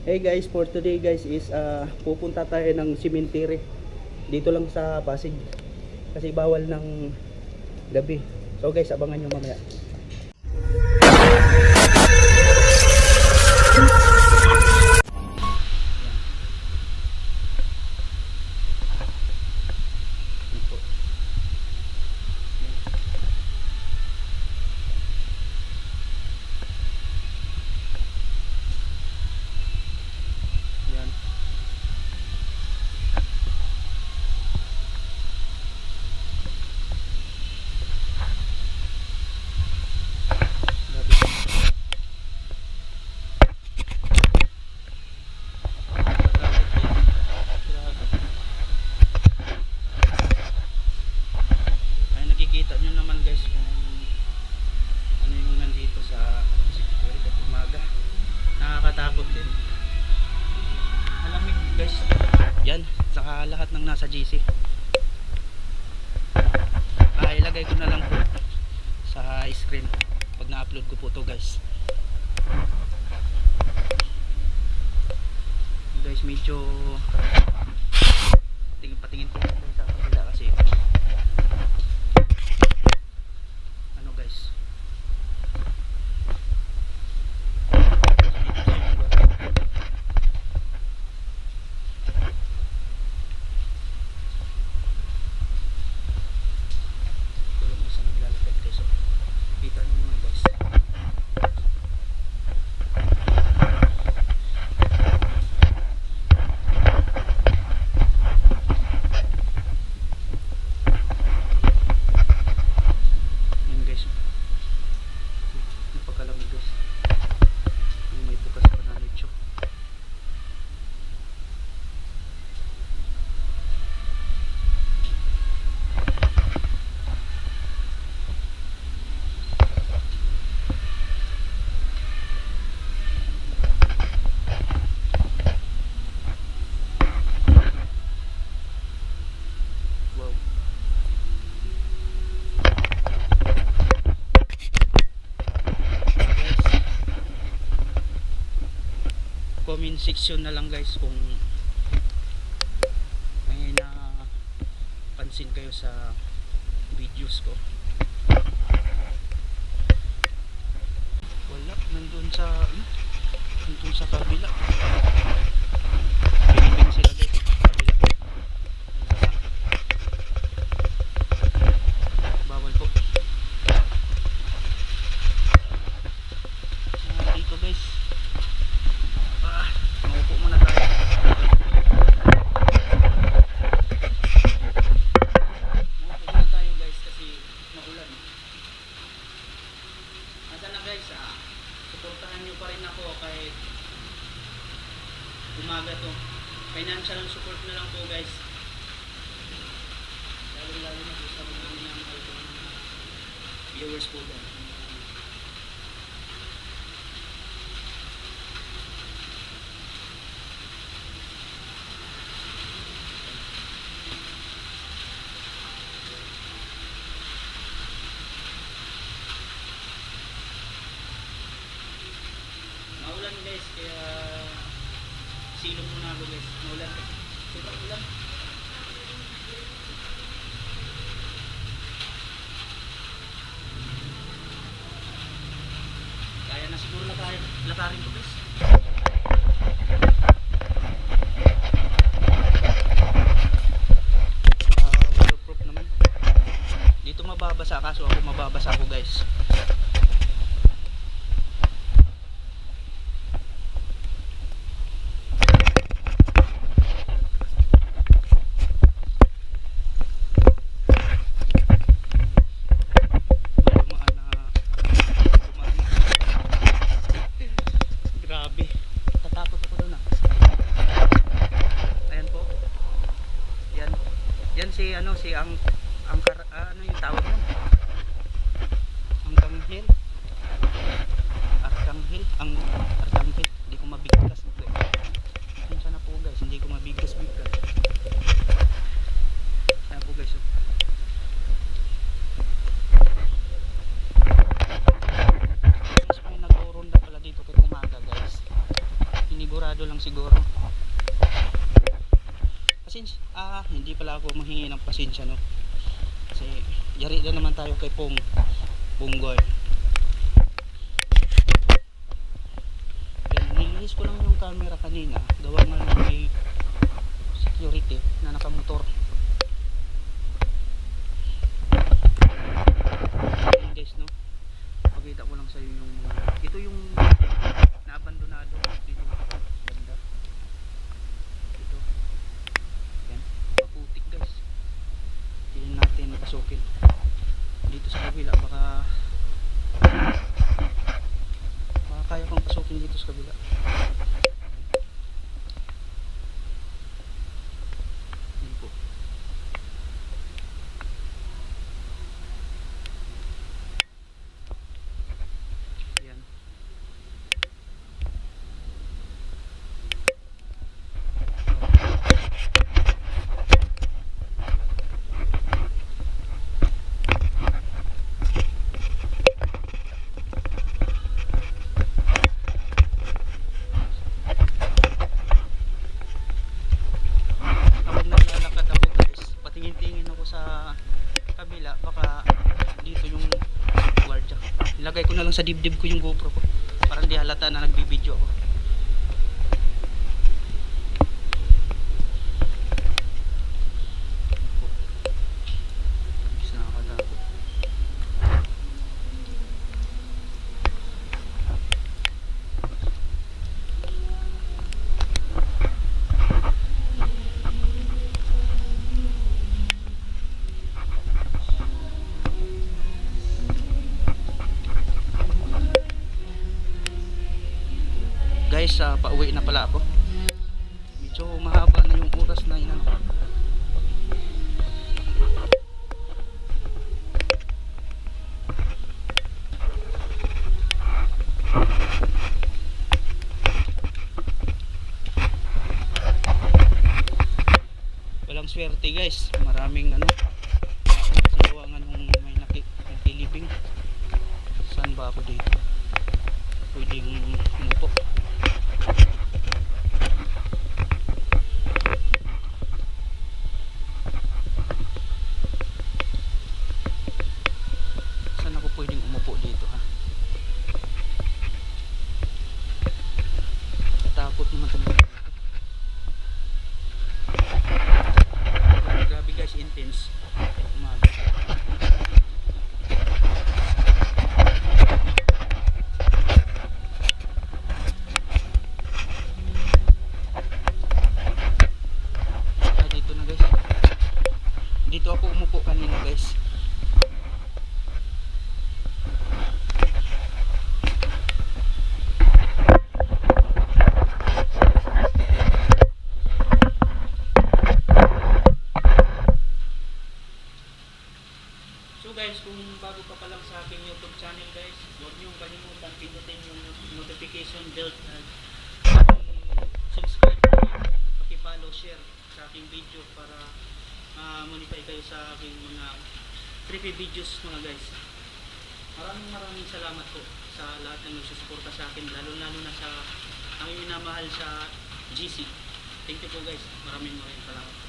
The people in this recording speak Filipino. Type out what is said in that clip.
Hey guys, for today guys is pupunta tayo ng cemetery dito lang sa Pasig kasi bawal ng gabi. So guys, abangan nyo mamaya. Yan. Ay, nakikita nyo naman guys kung ano yung nandito sa security at umaga. Nakakatakot din. Malamig guys. Yan, saka lahat ng nasa GC. Ilagay ko na lang po sa screen pag na-upload ko po to guys. Guys, medyo patingin po sa kabila kasi ano guys, tulog isa naglalakad guys. So, kita nyo naman guys. Yun guys, napakalamig guys. May bukas pa na nicho. Wow. Comment section na lang guys kung may napansin kayo sa videos ko. Wala, nandun sa kabila. Pinipin sila guys sa kabila. Bawal po. Dito guys. Maupo muna tayo. Maupo muna tayo guys kasi maulan. Asa na guys, suportahan nyo pa rin ako kahit umaga to. Financial support na lang po guys. Lalo na po sa mga viewers po dyan. Maulan guys, kaya silong muna ako guys. Maulan kasi. Sobrang ulan. Kaya na siguro lakarin ko guys. Waterproof naman. Dito mababasa kaso ako mababasa ako guys. Grabe, tatakot ako doon ah. Ayan po. Yan si ano yung tawag nun. Hanggang hill. siguro. Pasensya, hindi pala ako mahingi ng pasensya, no. Kasi yari na naman tayo kay Punggoy. Then nilihis ko lang yung camera kanina, gawa nga ng may security na nakamotor. Ayun guys, no, pakita ko lang sa inyo yung mga, ito yung naabandonado dito banda. Ito, yan, maputik guys. Tingnan natin pasukin dito sa kabila, baka kaya kong pasukin dito sa kabila. Yan po. Yan. Kapag naglalakad ako guys, patingin-tingin ako sa kabila, baka dito yung gwardiya. Nilagay ko na lang sa dibdib ko yung GoPro ko para hindi halata na nagbibideo ako. Bis nakakadako. Guys, pauwi na pala ako. Medyo mahaba na yung oras na inano. Walang swerte guys, maraming ano sa gawangan nung may naglilibing. Saan ba ako dito? Pwedeng umupo. Saan ako pwedeng umupo dito, ha? Natakot naman talaga. Grabe guys, intense. Umaga. Dito na guys. Dito ako umupo kanina guys. So guys, kung bago pa lang sa aking YouTube channel guys, huwag niyong kalimutan pindutin yung notification bell at subscribe, paki-follow, share sa aking video para monetize kayo sa aking mga trippy videos mga guys. Maraming salamat po sa lahat ng nagsusuporta sa akin, lalo na sa aking minamahal sa GC. Thank you po guys, maraming salamat.